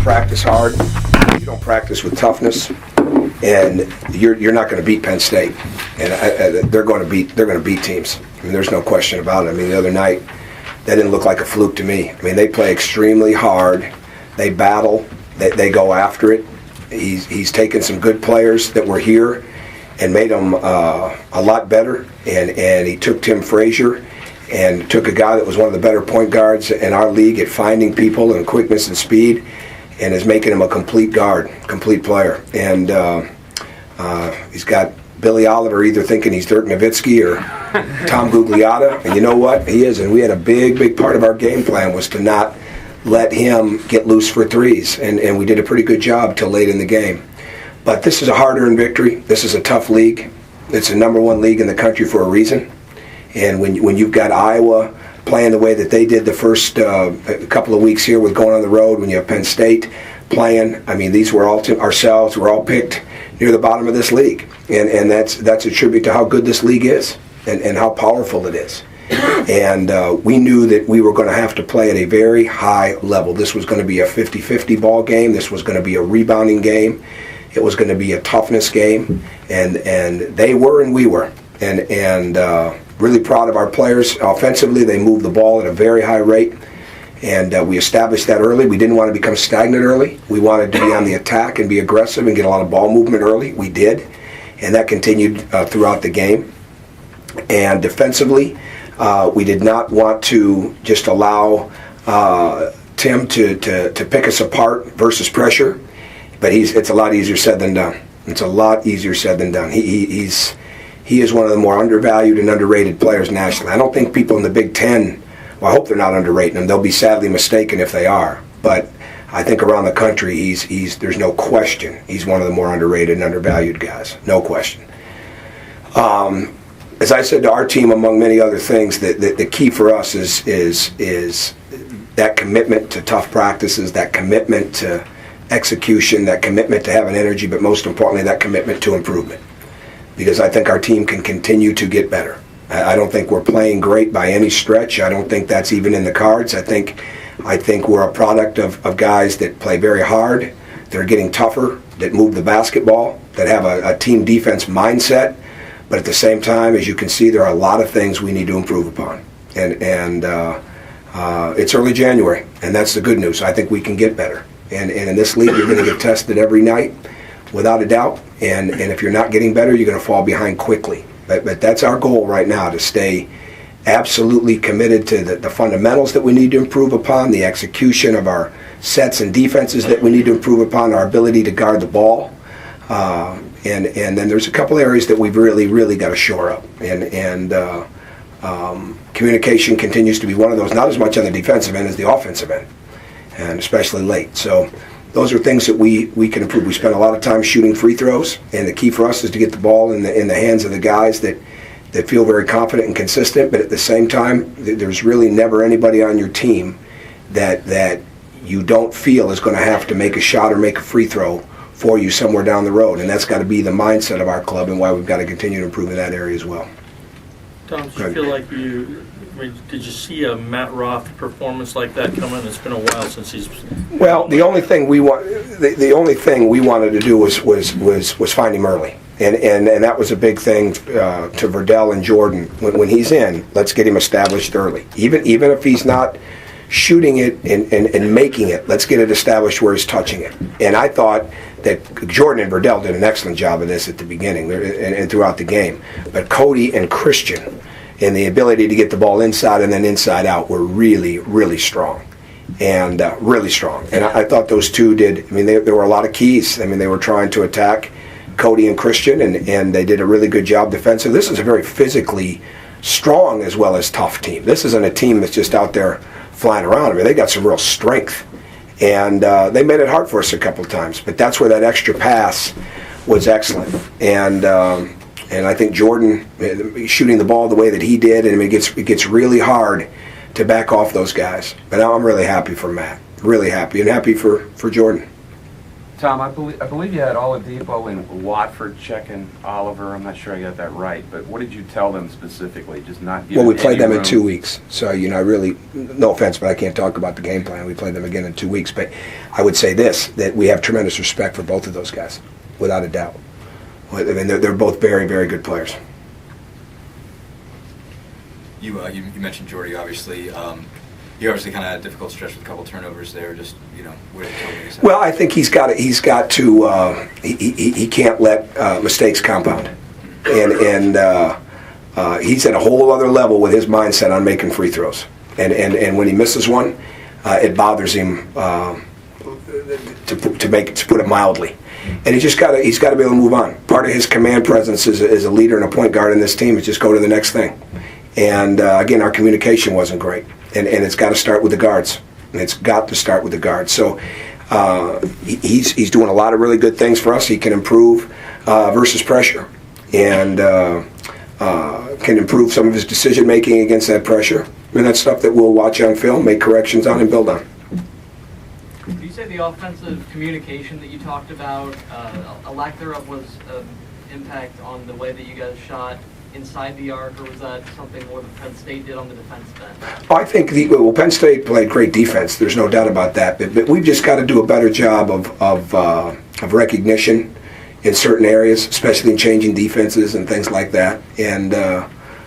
practice hard, you don't practice with toughness, and you're not going to beat Penn State. And they're going to beat teams. I mean, there's no question about it. I mean, the other night, that didn't look like a fluke to me. I mean, they play extremely hard. They battle. They go after it. He's taken some good players that were here and made them a lot better. And he took Tim Frazier and took a guy that was one of the better point guards in our league at finding people and quickness and speed, and is making him a complete guard, complete player. And he's got Billy Oliver either thinking he's Dirk Nowitzki or Tom Gugliotta, and you know what? He is. And we had a big part of our game plan was to not let him get loose for threes, and we did a pretty good job till late in the game. But this is a hard-earned victory. This is a tough league. It's the #1 league in the country for a reason. And when you've got Iowa playing the way that they did the first couple of weeks here with going on the road, when you have Penn State playing, I mean, these were all ourselves. We're all picked near the bottom of this league, and that's a tribute to how good this league is and how powerful it is. And we knew that we were going to have to play at a very high level. This was going to be a 50-50 ball game. This was going to be a rebounding game. It was going to be a toughness game, and they were and we were, and really proud of our players. Offensively, they moved the ball at a very high rate, and we established that early. We didn't want to become stagnant early. We wanted to be on the attack and be aggressive and get a lot of ball movement early. We did, and that continued throughout the game. And defensively, we did not want to just allow Tim to pick us apart versus pressure, but it's a lot easier said than done. It's a lot easier said than done. He is one of the more undervalued and underrated players nationally. I don't think people in the Big Ten, well, I hope they're not underrating him. They'll be sadly mistaken if they are. But I think around the country, there's no question he's one of the more underrated and undervalued guys. No question. As I said to our team, among many other things, the key for us is that commitment to tough practices, that commitment to execution, that commitment to having energy, but most importantly, that commitment to improvement. Because I think our team can continue to get better. I don't think we're playing great by any stretch. I don't think that's even in the cards. I think we're a product of guys that play very hard, that are getting tougher, that move the basketball, that have a team defense mindset. But at the same time, as you can see, there are a lot of things we need to improve upon. And it's early January, and that's the good news. I think we can get better. And in this league, you're going to get tested every night, without a doubt. And if you're not getting better, you're going to fall behind quickly. But that's our goal right now, to stay absolutely committed to the fundamentals that we need to improve upon, the execution of our sets and defenses that we need to improve upon, our ability to guard the ball. And then there's a couple areas that we've really got to shore up. And communication continues to be one of those, not as much on the defensive end as the offensive end, and especially late. So those are things that we can improve. We spend a lot of time shooting free throws, and the key for us is to get the ball in the hands of the guys that feel very confident and consistent. But at the same time, there's really never anybody on your team that you don't feel is going to have to make a shot or make a free throw for you somewhere down the road. And that's got to be the mindset of our club, and why we've got to continue to improve in that area as well. Tom, did you feel like did you see a Matt Roth performance like that coming? It's been a while since he's. Well, the only thing we wanted to do was find him early, and that was a big thing to Verdell and Jordan. When he's in, let's get him established early. Even if he's not shooting it and making it, let's get it established where he's touching it. And I thought that Jordan and Verdell did an excellent job of this at the beginning and throughout the game. But Cody and Christian, and the ability to get the ball inside and then inside out, were really strong. And really strong. And I thought those two did. I mean, there were a lot of keys. I mean, they were trying to attack Cody and Christian, and they did a really good job defensive. This is a very physically strong as well as tough team. This isn't a team that's just out there flying around. I mean, they got some real strength. And they made it hard for us a couple of times. But that's where that extra pass was excellent. And I think Jordan shooting the ball the way that he did, and it gets really hard to back off those guys. But now I'm really happy for Matt. Really happy. And happy for Jordan. Tom, I believe you had Oladipo and Watford checking Oliver. I'm not sure I got that right, but what did you tell them specifically? Just not give Well, we played them in room? 2 weeks. So, I really, no offense, but I can't talk about the game plan. We played them again in 2 weeks. But I would say this, that we have tremendous respect for both of those guys, without a doubt. I mean, they're both very, very good players. You mentioned Jordy, obviously. He obviously kind of had a difficult stretch with a couple turnovers there. Just what did you tell me? Well, I think he's got to. He can't let mistakes compound, and he's at a whole other level with his mindset on making free throws. And when he misses one, it bothers him. To put it mildly, and he's got to be able to move on. Part of his command presence as a leader and a point guard in this team is just go to the next thing. And again, our communication wasn't great. And it's got to start with the guards. And it's got to start with the guards. So he's doing a lot of really good things for us. He can improve versus pressure, and can improve some of his decision making against that pressure. And that's stuff that we'll watch on film, make corrections on, and build on. Do you say the offensive communication that you talked about, a lack thereof was an impact on the way that you guys shot inside the arc, or was that something more that Penn State did on the defense end? I think Penn State played great defense. There's no doubt about that. But we've just got to do a better job of recognition in certain areas, especially in changing defenses and things like that. And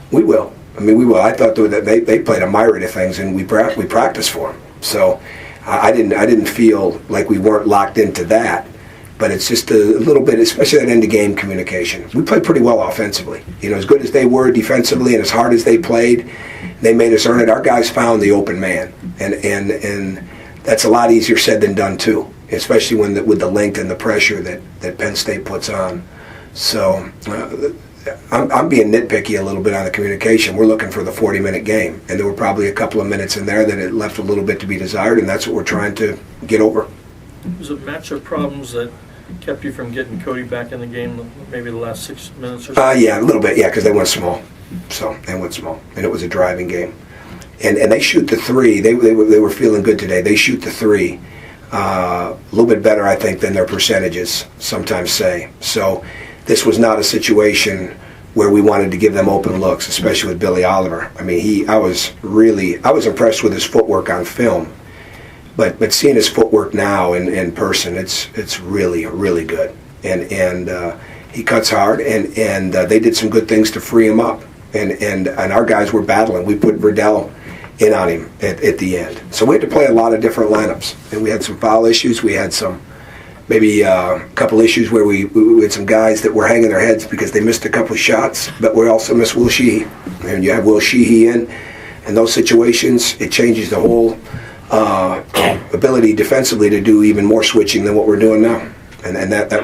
we will. I mean, we will. I thought that they played a myriad of things, and we practiced for them. So I didn't feel like we weren't locked into that. But it's just a little bit, especially that end-of-game communication. We played pretty well offensively. As good as they were defensively and as hard as they played, they made us earn it. Our guys found the open man, and that's a lot easier said than done too, especially with the length and the pressure that Penn State puts on. So I'm being nitpicky a little bit on the communication. We're looking for the 40-minute game, and there were probably a couple of minutes in there that it left a little bit to be desired, and that's what we're trying to get over. Was it matchup problems that kept you from getting Cody back in the game, maybe the last 6 minutes or so? Yeah, a little bit, because they went small. So they went small, and it was a driving game. And they shoot the three. They were feeling good today. They shoot the three a little bit better, I think, than their percentages sometimes say. So this was not a situation where we wanted to give them open looks, especially with Billy Oliver. I mean, I was impressed with his footwork on film. But seeing his footwork now in person, it's really, really good. And he cuts hard, and they did some good things to free him up. And our guys were battling. We put Verdell in on him at the end. So we had to play a lot of different lineups. And we had some foul issues. We had maybe a couple issues where we had some guys that were hanging their heads because they missed a couple of shots. But we also missed Will Sheehy. And you have Will Sheehy in those situations, it changes the whole ability defensively to do even more switching than what we're doing now, and that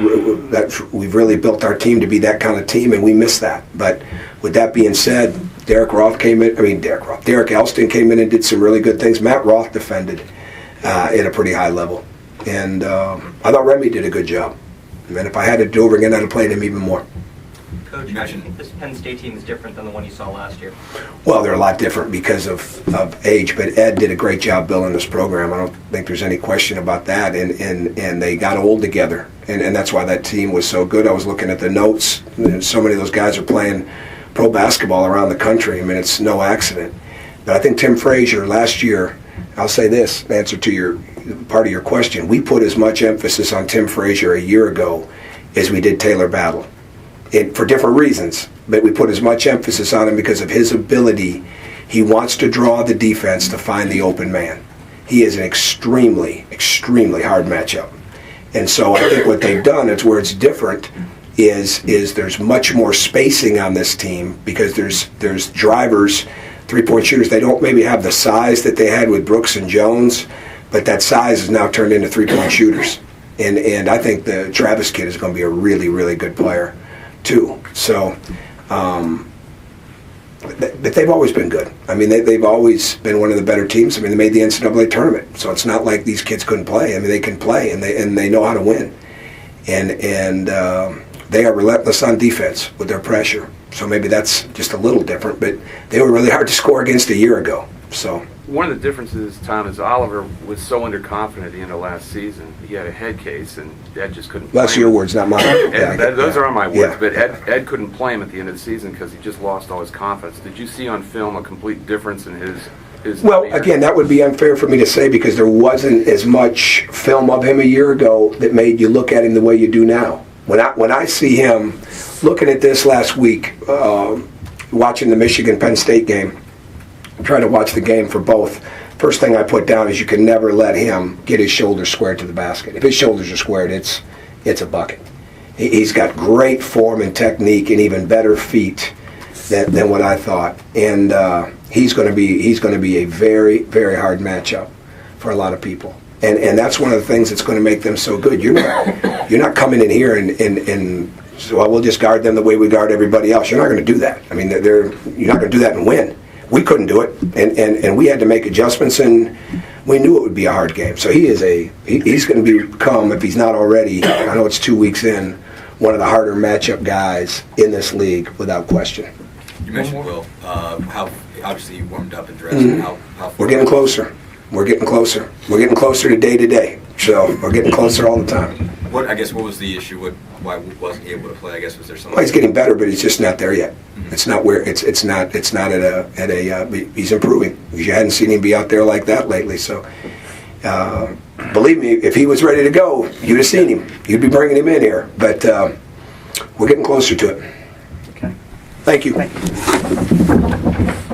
we've really built our team to be that kind of team, and we missed that. But with that being said, Derek Elston came in and did some really good things. Matt Roth defended at a pretty high level, and I thought Remy did a good job. And if I had to do over again, I'd have played him even more. Coach, how do you think this Penn State team is different than the one you saw last year? Well, they're a lot different because of age, but Ed did a great job building this program. I don't think there's any question about that, and they got old together, and that's why that team was so good. I was looking at the notes, and so many of those guys are playing pro basketball around the country. I mean, it's no accident. But I think Tim Frazier last year, I'll say this, in answer to your part of your question, we put as much emphasis on Tim Frazier a year ago as we did Taylor Battle. For different reasons, but we put as much emphasis on him because of his ability. He wants to draw the defense to find the open man. He is an extremely, extremely hard matchup. And so I think what they've done, it's where it's different, is there's much more spacing on this team because there's drivers, three-point shooters. They don't maybe have the size that they had with Brooks and Jones, but that size is now turned into three-point shooters. And I think the Travis kid is going to be a really, really good player too. So, but they've always been good. I mean, they've always been one of the better teams. I mean, they made the NCAA tournament, so it's not like these kids couldn't play. I mean, they can play, and they know how to win. And they are relentless on defense with their pressure. So maybe that's just a little different, but they were really hard to score against a year ago. So one of the differences, Tom, is Oliver was so underconfident at the end of last season. He had a head case, and Ed just couldn't play That's him. your words, not mine. And those are my words, Yeah. but Ed couldn't play him at the end of the season because he just lost all his confidence. Did you see on film a complete difference in his Well, demeanor? again, that would be unfair for me to say because there wasn't as much film of him a year ago that made you look at him the way you do now. When I see him looking at this last week, watching the Michigan-Penn State game, I'm trying to watch the game for both. First thing I put down is you can never let him get his shoulders squared to the basket. If his shoulders are squared, it's a bucket. He's got great form and technique and even better feet than what I thought. And he's going to be a very, very hard matchup for a lot of people. And that's one of the things that's going to make them so good. You're not coming in here and so we'll just guard them the way we guard everybody else. You're not going to do that. I mean, you're not going to do that and win. We couldn't do it, and we had to make adjustments, and we knew it would be a hard game. So he's going to become, if he's not already, I know it's 2 weeks in, one of the harder matchup guys in this league without question. You mentioned Will. How obviously you warmed up and dressed. How We're getting closer. We're getting closer. We're getting closer to day. So we're getting closer all the time. What was the issue? Why wasn't he able to play? I guess was there something? Well, he's getting better, but he's just not there yet. It's not where it's not at a he's improving. You hadn't seen him be out there like that lately. So believe me, if he was ready to go, you'd have seen him. You'd be bringing him in here. But we're getting closer to it. Okay. Thank you. Thank you.